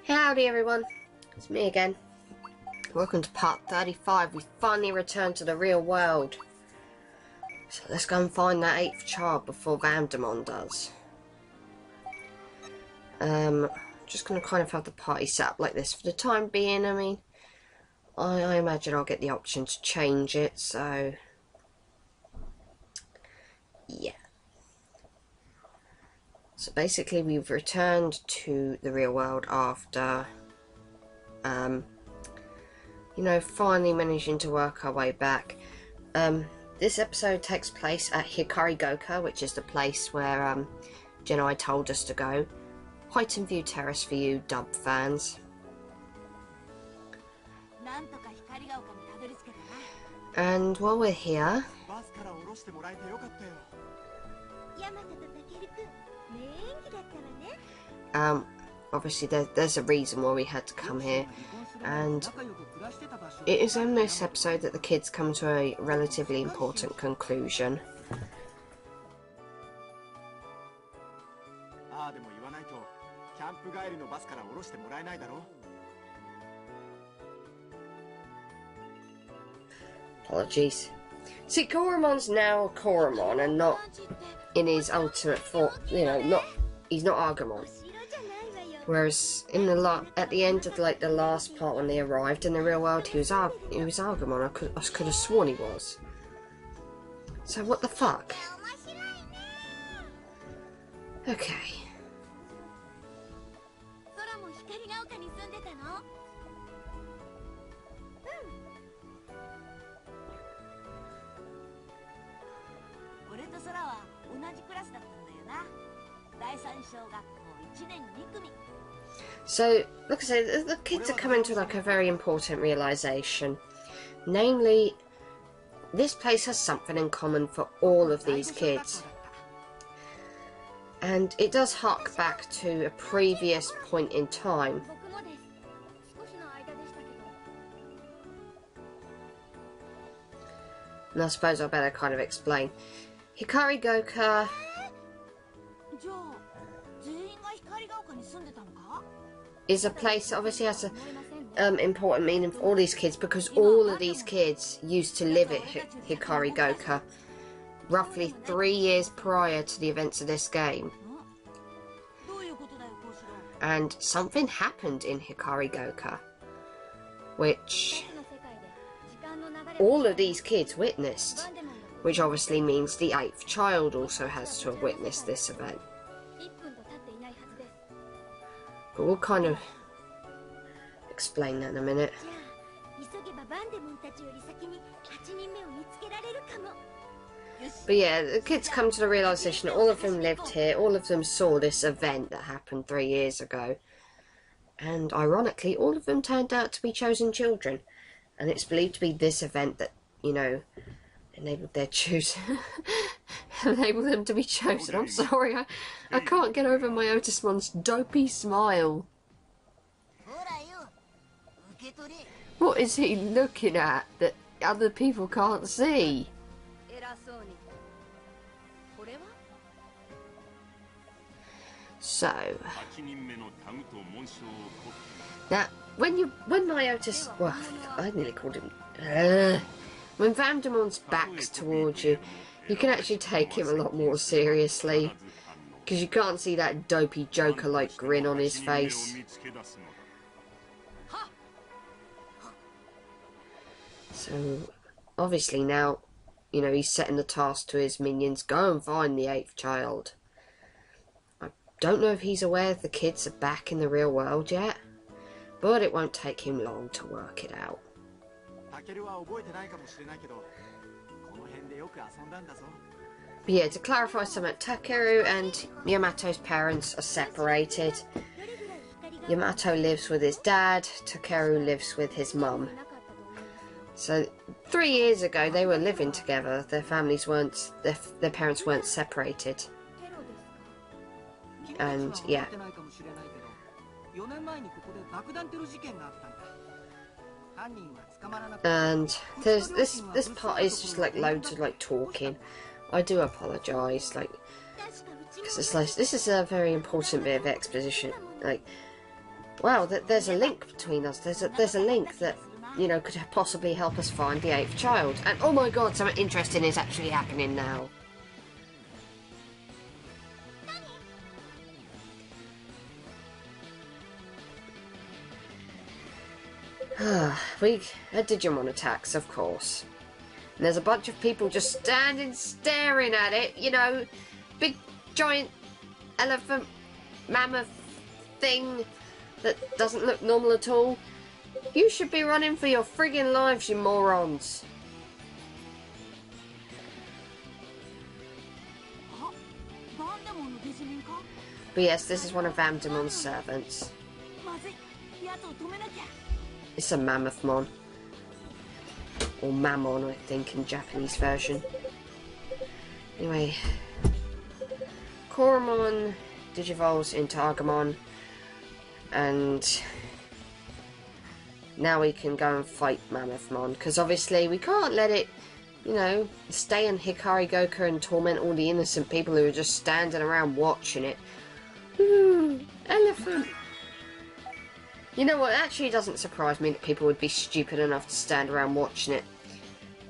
Howdy everyone, it's me again. Welcome to part 35. We finally returned to the real world. So let's go and find that 8th child before Mammothmon does. Just going to kind of have the party set up like this for the time being. I mean, I imagine I'll get the option to change it, so yeah. So basically we've returned to the real world after, you know, finally managing to work our way back. This episode takes place at Hikarigoka, which is the place where Genai told us to go. Height and View Terrace for you dub fans. And while we're here, obviously there's a reason why we had to come here, and it is in this episode that the kids come to a relatively important conclusion. Apologies. See, Goramon's now Koromon and not in his ultimate form, you know, he's not Agumon. Whereas in the at the end of like the last part when they arrived in the real world, he was Agumon. I could have sworn he was. So what the fuck? Okay. So, like I said, the kids are coming to like a very important realization. Namely, this place has something in common for all of these kids. And it does hark back to a previous point in time. And I suppose I better kind of explain. Hikarigoka is a place that obviously has an important meaning for all these kids, because all of these kids used to live at Hikarigoka roughly 3 years prior to the events of this game. And something happened in Hikarigoka, which all of these kids witnessed, which obviously means the 8th child also has to have witnessed this event. But we'll kind of explain that in a minute. But yeah, the kids come to the realisation that all of them lived here, all of them saw this event that happened 3 years ago. And ironically, all of them turned out to be chosen children. And it's believed to be this event that, you know, enabled them to be chosen. I'm sorry, I can't get over my Otismon's dopey smile. What is he looking at that other people can't see? So now when my Otis, well, I nearly called him when Mammothmon's back's towards you, you can actually take him a lot more seriously, because you can't see that dopey Joker-like grin on his face. So, obviously now, you know, he's setting the task to his minions, go and find the 8th child. I don't know if he's aware the kids are back in the real world yet, but it won't take him long to work it out. But yeah, to clarify something, Takeru and Yamato's parents are separated. Yamato lives with his dad, Takeru lives with his mum. So 3 years ago they were living together, their families weren't, their parents weren't separated. And yeah. And there's this part is just like loads of like talking. I do apologise, like, because it's like, this is a very important bit of exposition. Like, Well, there's a link between us. There's a link that, you know, could possibly help us find the 8th child. And oh my god, something interesting is actually happening now. We had Digimon attacks, of course. And there's a bunch of people just standing staring at it, you know, big giant elephant mammoth thing that doesn't look normal at all. You should be running for your friggin' lives, you morons. But yes, this is one of Mammothmon's servants. It's a Mammothmon. Or Mammon, I think, in Japanese version. Anyway. Koromon digivolves into Agumon. And now we can go and fight Mammothmon. Because obviously we can't let it, you know, stay in Hikari Goku and torment all the innocent people who are just standing around watching it. Ooh, elephant! You know what, it actually doesn't surprise me that people would be stupid enough to stand around watching it.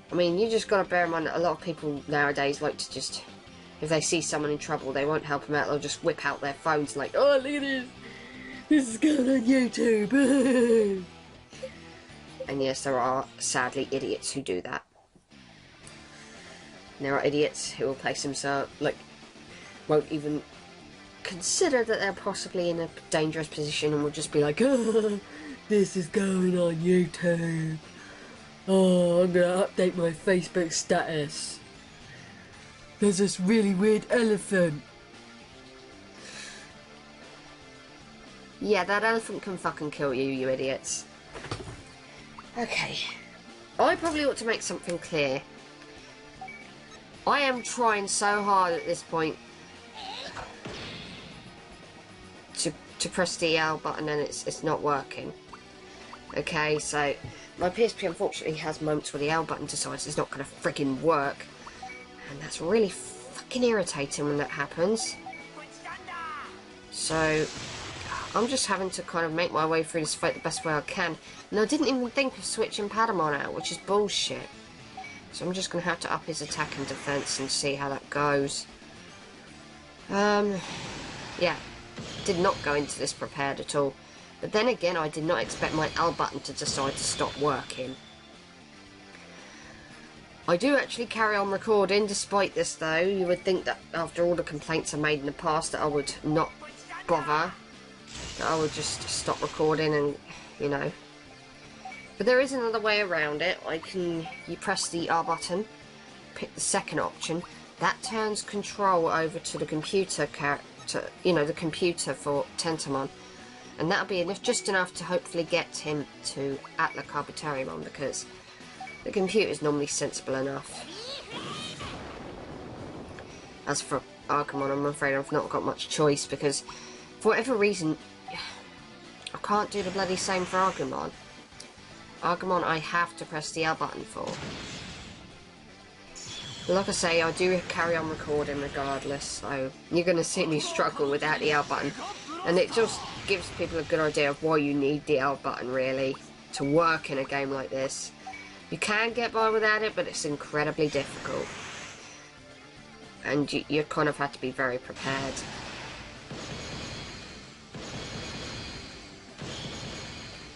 I mean, you just gotta bear in mind that a lot of people nowadays like to just, if they see someone in trouble, they won't help them out, they'll just whip out their phones like, oh, look at this! This is going on YouTube! And yes, there are, sadly, idiots who do that. And there are idiots who will place themselves, like, won't even consider that they're possibly in a dangerous position and will just be like, oh, this is going on YouTube. Oh, I'm gonna update my Facebook status. There's this really weird elephant. Yeah, that elephant can fucking kill you, you idiots. Okay. I probably ought to make something clear. I am trying so hard at this point to press the L button and it's not working. Okay, so my PSP unfortunately has moments where the L button decides it's not going to freaking work. And that's really fucking irritating when that happens. So I'm just having to kind of make my way through this fight the best way I can. And I didn't even think of switching Patamon out, which is bullshit. So I'm just going to have to up his attack and defense and see how that goes. Yeah. Did not go into this prepared at all. But then again, I did not expect my L button to decide to stop working. I do actually carry on recording despite this though. You would think that after all the complaints I made in the past that I would not bother. That I would just stop recording and, you know. But there is another way around it. You press the R button, pick the second option. That turns control over to the computer character, you know, the computer for Tentomon. And that'll be just enough to hopefully get him to Atla Carbuteriumon, because the computer is normally sensible enough. As for Agumon, I'm afraid I've not got much choice, because for whatever reason, I can't do the bloody same for Agumon. Agumon I have to press the L button for. But like I say, I do carry on recording regardless, so you're going to see me struggle without the L button. And it just gives people a good idea of why you need the L button, really, to work in a game like this. You can get by without it, but it's incredibly difficult. And you kind of have to be very prepared.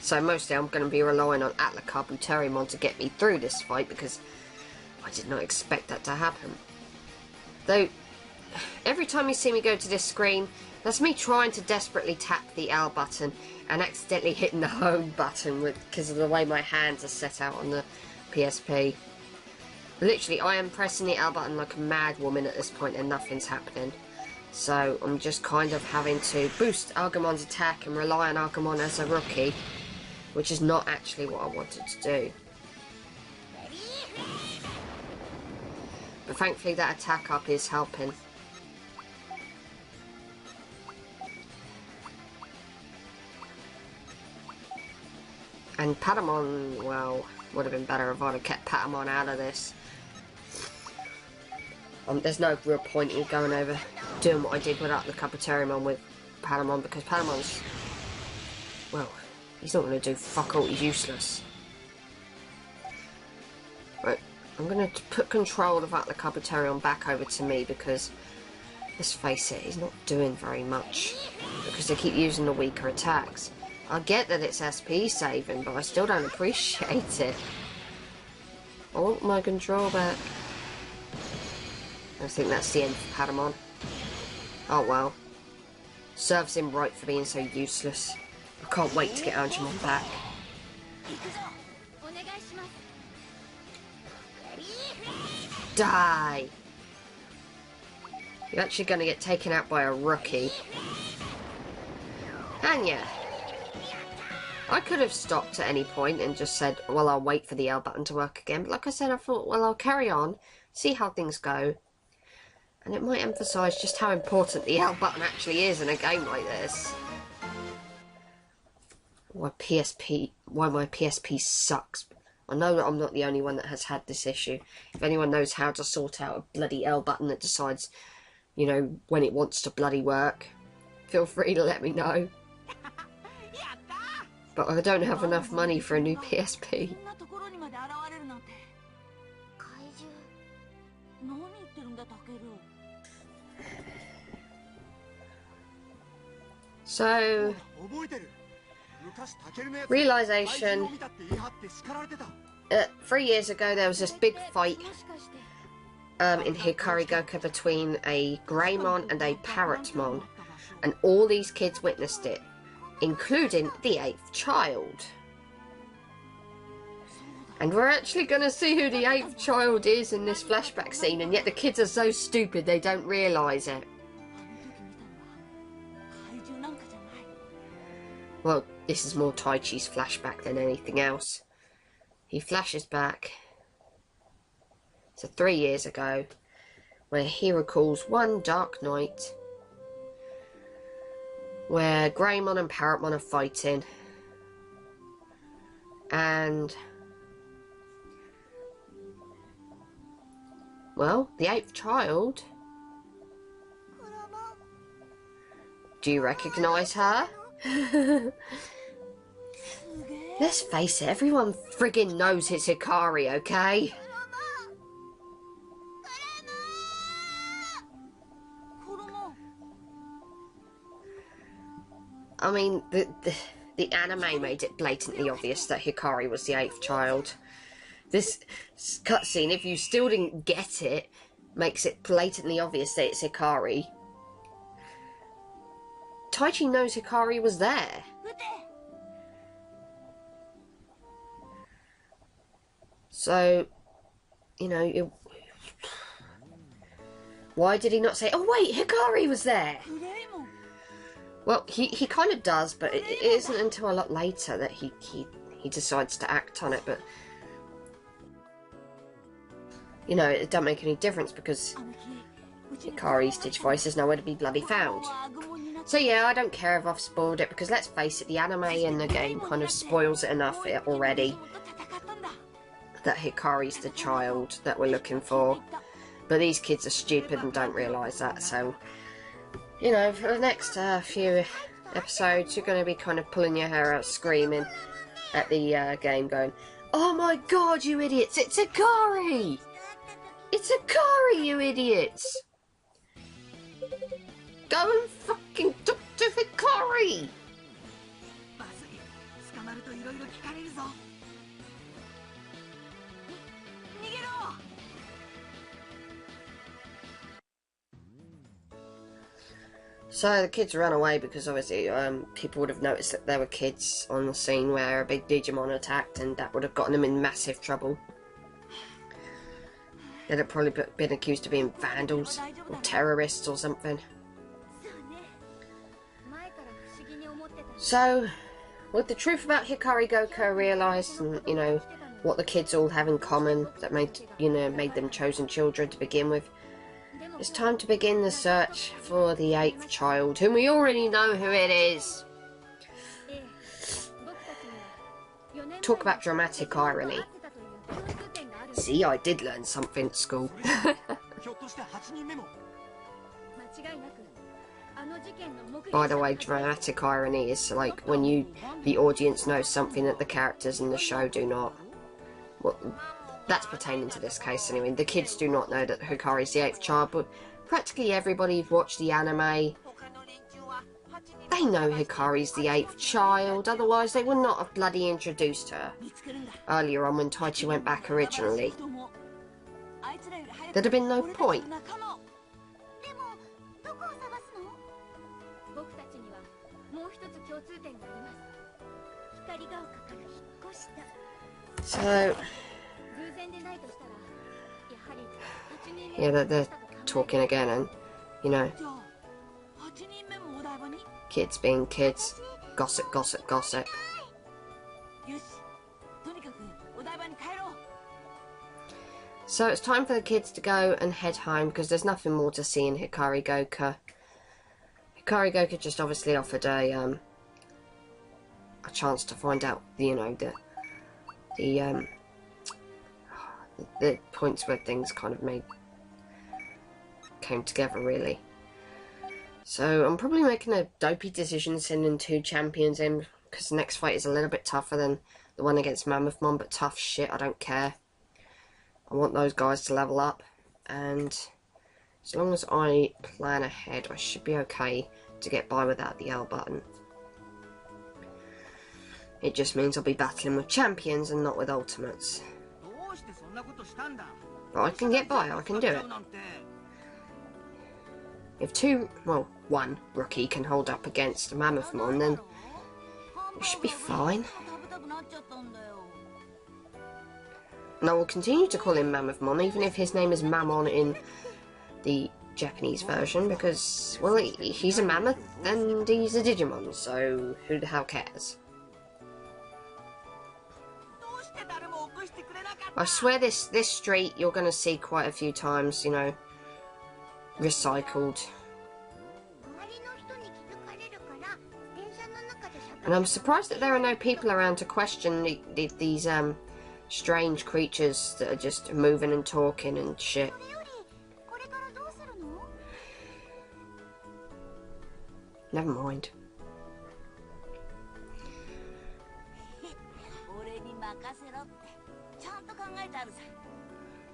So mostly I'm going to be relying on Atla Carbuteriumon to get me through this fight, because I did not expect that to happen. Though, every time you see me go to this screen, that's me trying to desperately tap the L button and accidentally hitting the home button because of the way my hands are set out on the PSP. Literally, I am pressing the L button like a mad woman at this point and nothing's happening. So I'm just kind of having to boost Agumon's attack and rely on Agumon as a rookie, which is not actually what I wanted to do. But thankfully that attack up is helping. And Patamon, well, would have been better if I'd have kept Patamon out of this. There's no real point in going over doing what I did without the Carbuteriumon with Patamon, because Patamon's Well, he's not going to do fuck all, he's useless. Right, I'm going to put control of the Cubberterion back over to me because, let's face it, he's not doing very much. Because they keep using the weaker attacks. I get that it's SP saving, but I still don't appreciate it. Oh, my control back. I think that's the end for Patamon. Oh well. Serves him right for being so useless. I can't wait to get Angemon back. Die! You're actually going to get taken out by a rookie. And yeah. I could have stopped at any point and just said, well, I'll wait for the L button to work again. But like I said, I thought, well, I'll carry on, see how things go. And it might emphasise just how important the L button actually is in a game like this. Why my PSP sucks. I know that I'm not the only one that has had this issue. If anyone knows how to sort out a bloody L button that decides, you know, when it wants to bloody work, feel free to let me know. But I don't have enough money for a new PSP. So, realisation, 3 years ago there was this big fight in Hikari Goku between a Greymon and a Parrotmon, and all these kids witnessed it, including the 8th child. And we're actually going to see who the 8th child is in this flashback scene, and yet the kids are so stupid they don't realise it. Well, this is more Taichi's flashback than anything else. He flashes back to 3 years ago, where he recalls one dark night where Greymon and Parrotmon are fighting, and well, the 8th child. Do you recognise her? Let's face it, everyone friggin' knows it's Hikari, okay? I mean, the anime made it blatantly obvious that Hikari was the 8th child. This cutscene, if you still didn't get it, makes it blatantly obvious that it's Hikari. Taichi knows Hikari was there. So, you know, why did he not say, oh wait, Hikari was there? Well, he kind of does, but it isn't until a lot later that he decides to act on it, but you know, it don't make any difference because Hikari's Digivice is nowhere to be bloody found. So yeah, I don't care if I've spoiled it, because let's face it, the anime and the game kind of spoils it enough already that Hikari's the child that we're looking for. But these kids are stupid and don't realise that, so you know, for the next few episodes you're going to be kind of pulling your hair out screaming at the game going, oh my god, you idiots, it's Hikari! It's Hikari, you idiots! Go and fucking talk to Hikari! So the kids ran away because obviously people would have noticed that there were kids on the scene where a big Digimon attacked, and that would have gotten them in massive trouble. They'd have probably been accused of being vandals or terrorists or something. So, with the truth about Hikari Goku realised, and you know what the kids all have in common that made them chosen children to begin with, it's time to begin the search for the 8th child, whom we already know who it is. Talk about dramatic irony. See, I did learn something at school. By the way, dramatic irony is like when the audience knows something that the characters in the show do not. Well, that's pertaining to this case anyway. The kids do not know that Hikari's the 8th child, but practically everybody who's watched the anime, they know Hikari's the 8th child, otherwise they would not have bloody introduced her earlier on when Taichi went back originally. There'd have been no point. So, yeah, they're talking again, and, you know, kids being kids, gossip, gossip, gossip. So it's time for the kids to go and head home, because there's nothing more to see in Hikari Goka. Hikari Goka just obviously offered a chance to find out, you know, the points where things kind of came together, really. So I'm probably making a dopey decision sending 2 champions in, because the next fight is a little bit tougher than the one against Mammothmon, but tough shit, I don't care. I want those guys to level up, and as long as I plan ahead, I should be okay to get by without the L button. It just means I'll be battling with champions and not with ultimates. But I can get by, I can do it. If one rookie can hold up against Mammothmon, then it should be fine. And I will continue to call him Mammothmon, even if his name is Mammon in the Japanese version, because, well, he's a mammoth and he's a Digimon, so who the hell cares? I swear this street you're going to see quite a few times, you know, recycled. And I'm surprised that there are no people around to question these strange creatures that are just moving and talking and shit. Never mind.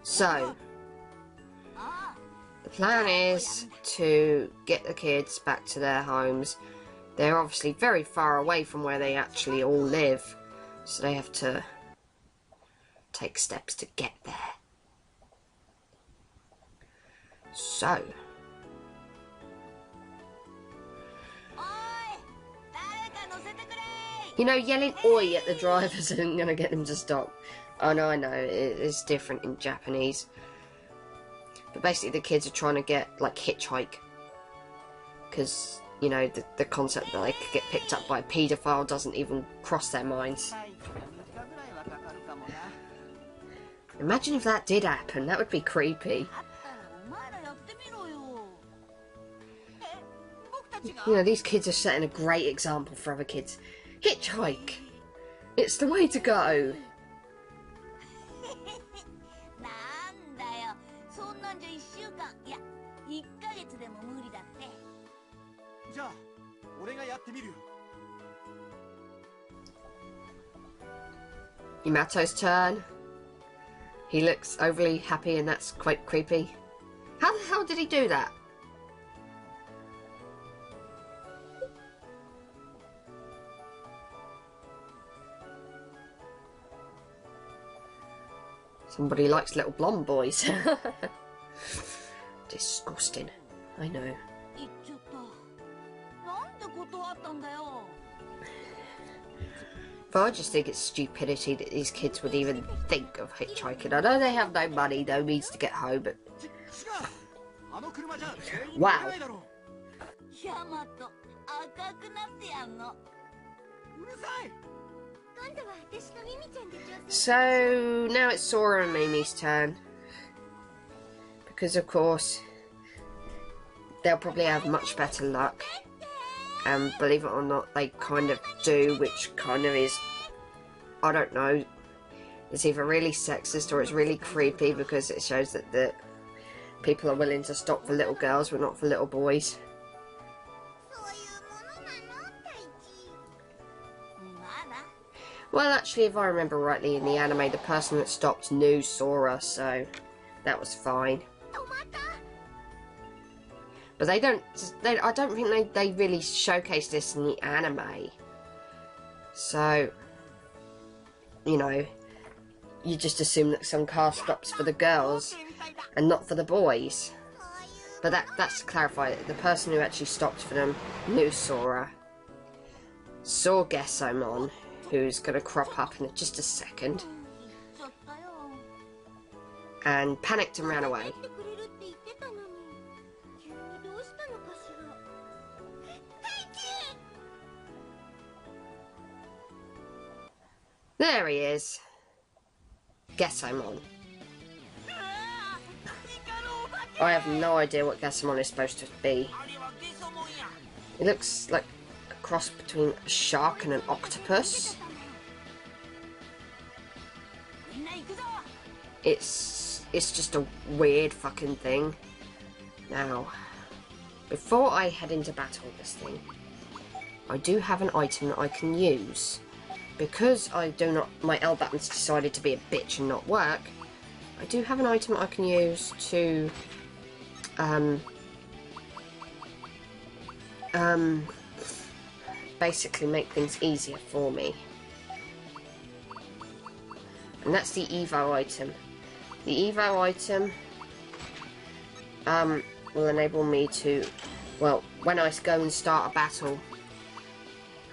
So, the plan is to get the kids back to their homes. They're obviously very far away from where they actually all live, so they have to take steps to get there. So, you know, yelling "oi" at the drivers isn't going to get them to stop. Oh no, I know, it's different in Japanese. But basically the kids are trying to get, like, hitchhike. Because, you know, the concept that they could get picked up by a paedophile doesn't even cross their minds. Imagine if that did happen, that would be creepy. You know, these kids are setting a great example for other kids. Hitchhike! It's the way to go! Yamato's turn. He looks overly happy and that's quite creepy. How the hell did he do that? Somebody likes little blonde boys. Disgusting. I know. But I just think it's stupidity that these kids would even think of hitchhiking. I know they have no money, no means to get home, but... Wow. So, now it's Sora and Mimi's turn. Because, of course, they'll probably have much better luck. And believe it or not, they kind of do, which kind of is, I don't know, it's either really sexist or it's really creepy because it shows that the people are willing to stop for little girls but not for little boys. Well, actually, if I remember rightly, in the anime, the person that stopped knew Sora, so that was fine. But I don't think they really showcase this in the anime. So, you know, you just assume that some car stops for the girls and not for the boys. But that's to clarify, the person who actually stopped for them knew Sora, saw Gesomon, who's going to crop up in just a second, and panicked and ran away. There he is. Gesomon. I have no idea what Gesomon is supposed to be. It looks like a cross between a shark and an octopus. It's just a weird fucking thing. Now, before I head into battle with this thing, I do have an item that I can use. Because my L button's decided to be a bitch and not work, I do have an item that I can use to basically make things easier for me. And that's the Evo item. The Evo item will enable me to, well, when I go and start a battle,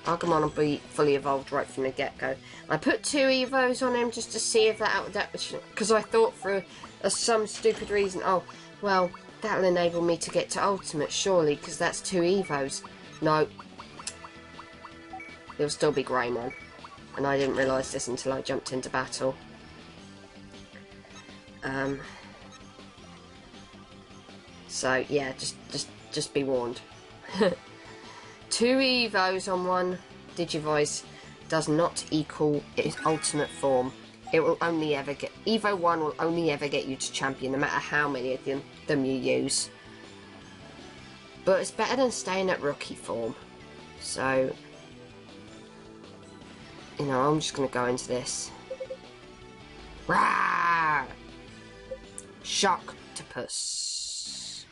Agumon will be fully evolved right from the get-go. I put 2 Evos on him just to see if that because I thought for some stupid reason, oh, well, that'll enable me to get to Ultimate, surely, because that's 2 Evos. No. It'll still be Greymon. And I didn't realise this until I jumped into battle. So, yeah, just be warned. 2 Evos on one Digivice does not equal its ultimate form. It will only ever get... Evo 1 will only ever get you to champion, no matter how many of them you use. But it's better than staying at rookie form. So, you know, I'm just going to go into this. Rawr! Sharktopus.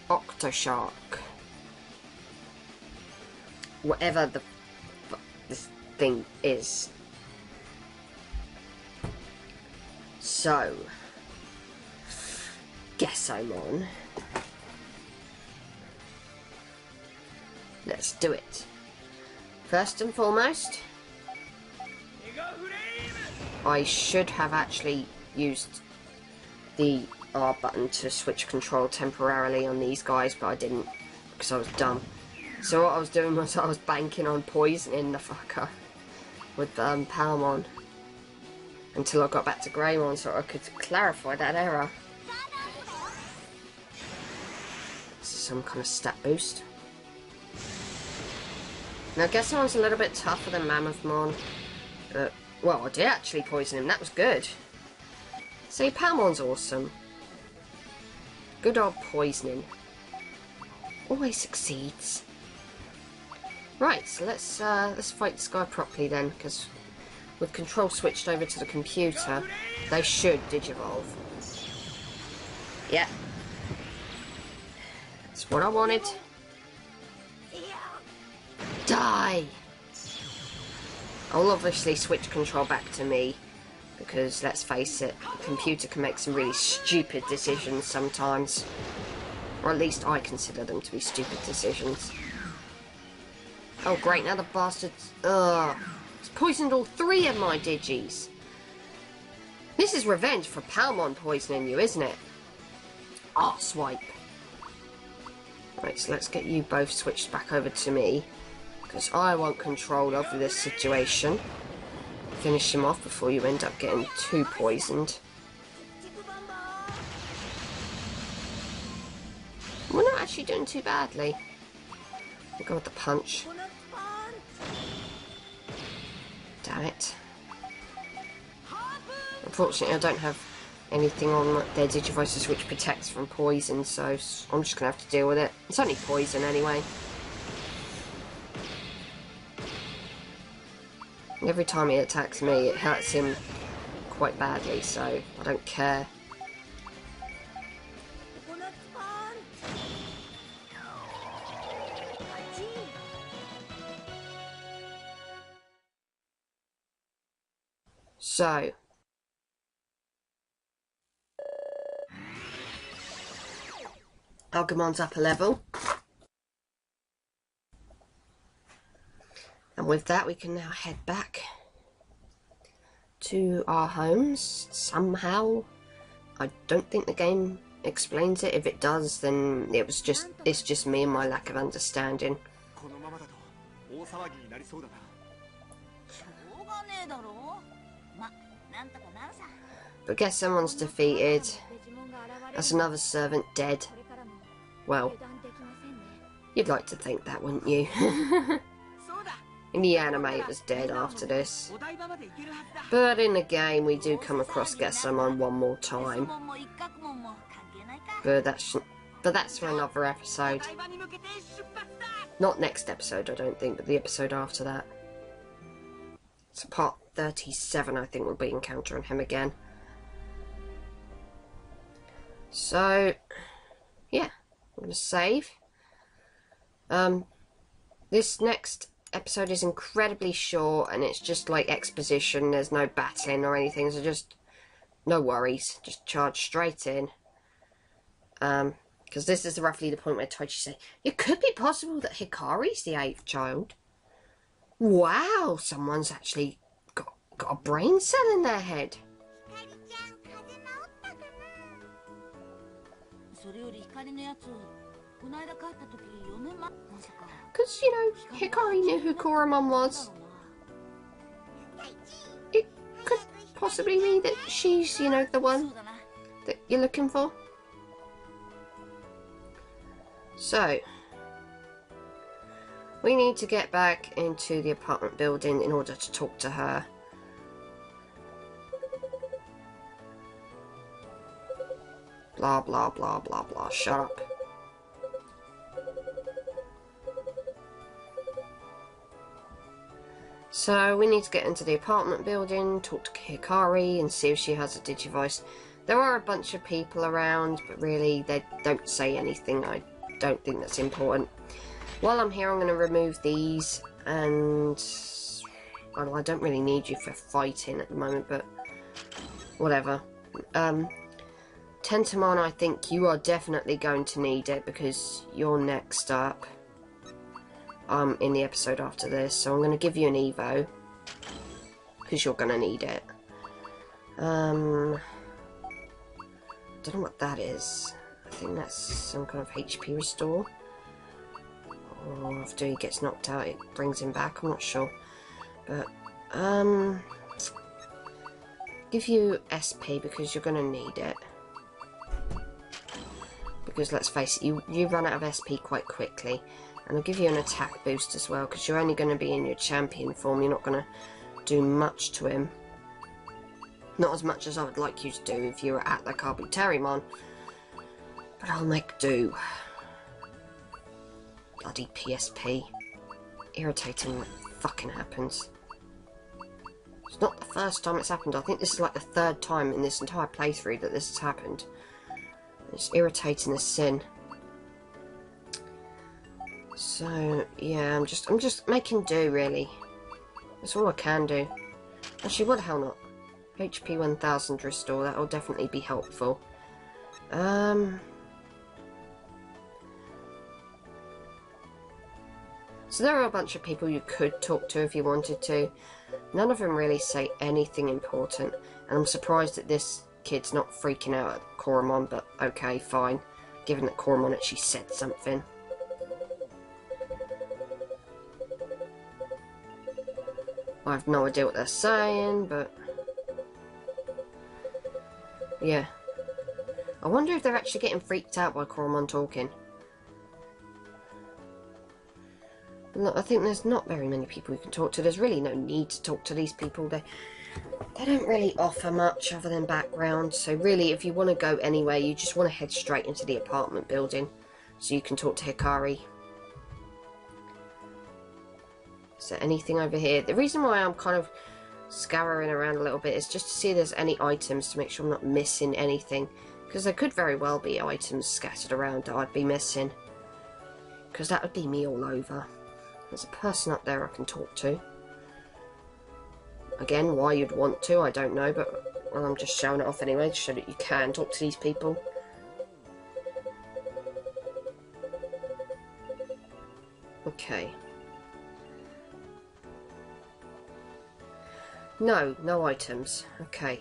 Octoshark. Whatever this thing is. So, Gesomon. Let's do it. First and foremost, I should have actually used the R button to switch control temporarily on these guys, but I didn't because I was dumb. So what I was doing was I was banking on poisoning the fucker with Palmon until I got back to Greymon so I could clarify that error. This is some kind of stat boost. Now Gesomon's a little bit tougher than Mammothmon, but, well, I did actually poison him, that was good. See, Palmon's awesome. Good old poisoning. Always succeeds. Right, so let's fight this guy properly then, because with control switched over to the computer, they should digivolve. Yeah. That's what I wanted. Die! I'll obviously switch control back to me, because let's face it, the computer can make some really stupid decisions sometimes. Or at least I consider them to be stupid decisions. Oh great, now the bastards... Ugh. It's poisoned all 3 of my Digis. This is revenge for Palmon poisoning you, isn't it? Arswipe. Right, so let's get you both switched back over to me, because I want control over this situation. Finish him off before you end up getting too poisoned. We're not actually doing too badly. We'll go with the punch. Damn it. Unfortunately, I don't have anything on their Digivices which protects from poison, so I'm just going to have to deal with it. It's only poison anyway. Every time he attacks me, it hurts him quite badly, so I don't care. So, Agumon's up a level. And with that, we can now head back to our homes somehow. I don't think the game explains it. If it does, then it's just me and my lack of understanding. But guess someone's defeated. That's another servant dead. Well, you'd like to think that, wouldn't you? In the anime it was dead after this. But in the game we do come across Gesomon one more time. But that's for another episode. Not next episode, I don't think, but the episode after that. So part 37 I think we'll be encountering him again. So yeah, I'm gonna save. This next episode is incredibly short and it's just like exposition. There's no battling or anything, so just no worries, just charge straight in. Because this is roughly the point where Toichi said it could be possible that Hikari's the 8th child. Wow, someone's actually got a brain cell in their head. Because, you know, Hikari knew who Koromon was. It could possibly be that she's, you know, the one that you're looking for. So, we need to get back into the apartment building in order to talk to her. Blah, blah, blah, blah, blah. Shut up. So we need to get into the apartment building, talk to Hikari and see if she has a Digivoice. There are a bunch of people around, but really they don't say anything. I don't think that's important. While I'm here, I'm going to remove these, and well, I don't really need you for fighting at the moment, but whatever. Tentamon, I think you are definitely going to need it because you're next up. In the episode after this, so I'm going to give you an Evo because you're going to need it. Don't know what that is. I think that's some kind of HP restore, or after he gets knocked out it brings him back. I'm not sure, but give you SP because you're going to need it. Because let's face it, you run out of SP quite quickly. And I'll give you an attack boost as well, because you're only going to be in your champion form. You're not going to do much to him. Not as much as I would like you to do if you were at the Kabuterimon. But I'll make do. Bloody PSP. Irritating when it fucking happens. It's not the first time it's happened. I think this is like the 3rd time in this entire playthrough that this has happened. It's irritating as sin. So yeah, I'm just making do really. That's all I can do. Actually, what the hell not? HP 1000 restore, that will definitely be helpful. So there are a bunch of people you could talk to if you wanted to. None of them really say anything important, and I'm surprised that this kid's not freaking out at Koromon, but okay, fine, given that Koromon actually said something. I have no idea what they're saying, but yeah. I wonder if they're actually getting freaked out by Koromon talking. Look, I think there's not very many people you can talk to. There's really no need to talk to these people. They don't really offer much other than background. So really, if you want to go anywhere, you just want to head straight into the apartment building so you can talk to Hikari. Is there anything over here? The reason why I'm kind of scouring around a little bit is just to see if there's any items to make sure I'm not missing anything. Because there could very well be items scattered around that I'd be missing. Because that would be me all over. There's a person up there I can talk to. Again, why you'd want to, I don't know, but well, I'm just showing it off anyway to show that you can talk to these people. Okay. No items. Okay.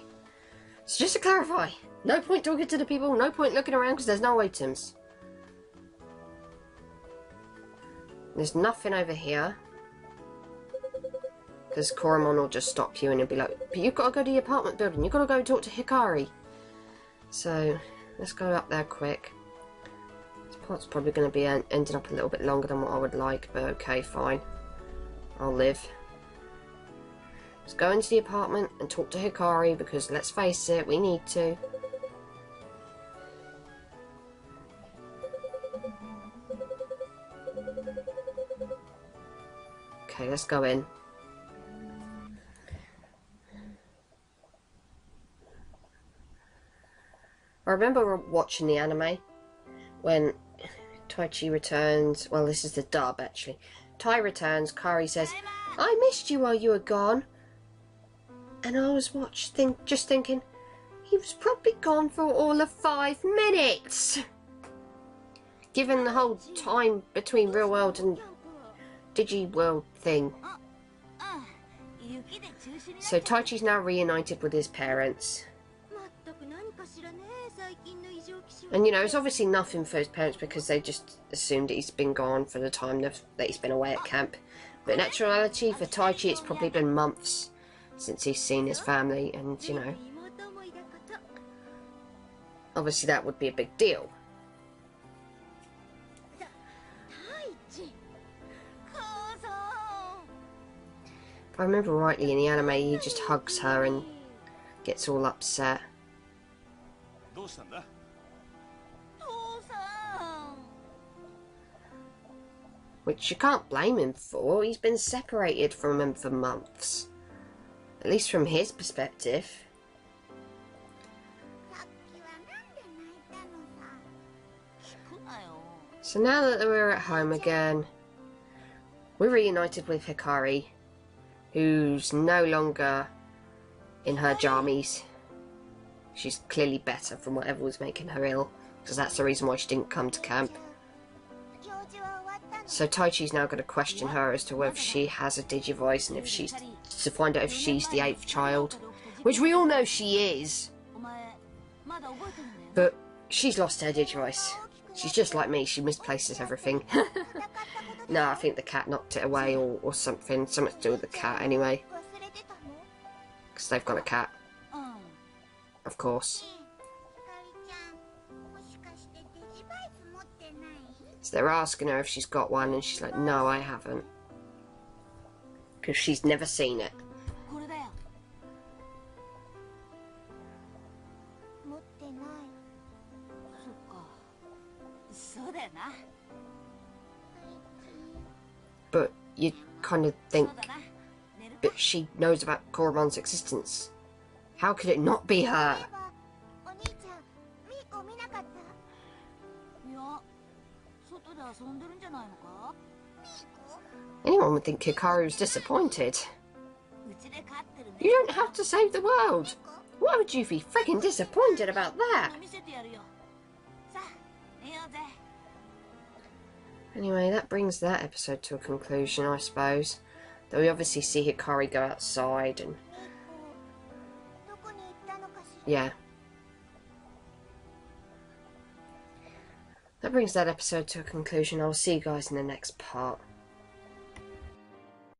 So just to clarify, no point talking to the people, no point looking around because there's no items. There's nothing over here. Because Koromon will just stop you and he'll be like, but you've got to go to the apartment building, you've got to go talk to Hikari. So, let's go up there quick. This part's probably going to be ending up a little bit longer than what I would like, but okay, fine. I'll live. Let's go into the apartment and talk to Hikari, because let's face it, we need to. Okay, let's go in. I remember watching the anime when Taichi returns. Well, this is the dub actually. Tai returns. Kari says, "I missed you while you were gone," and I was just thinking, he was probably gone for all of 5 minutes. Given the whole time between real world and Digiworld thing. So Taichi's now reunited with his parents. And you know, it's obviously nothing for his parents because they just assumed that he's been gone for the time that he's been away at camp. But in actuality, for Taichi, it's probably been months since he's seen his family, and you know, obviously that would be a big deal. If I remember rightly in the anime, he just hugs her and gets all upset. Which you can't blame him for. He's been separated from him for months. At least from his perspective. So now that we're at home again, we're reunited with Hikari, who's no longer in her jammies. She's clearly better from whatever was making her ill, because that's the reason why she didn't come to camp. So Taichi's now going to question her as to whether she has a Digivoice and if she's to find out if she's the 8th child, which we all know she is. But she's lost her Digivoice. She's just like me, she misplaces everything. No, I think the cat knocked it away or something to do with the cat anyway. Because they've got a cat. Of course. So they're asking her if she's got one, and she's like, no, I haven't. Because she's never seen it. But you kind of think, but she knows about Koromon's existence. How could it not be her? Anyone would think Hikaru's disappointed. You don't have to save the world. Why would you be freaking disappointed about that? Anyway, that brings that episode to a conclusion, I suppose. Though we obviously see Hikari go outside and... yeah. That brings that episode to a conclusion. I'll see you guys in the next part.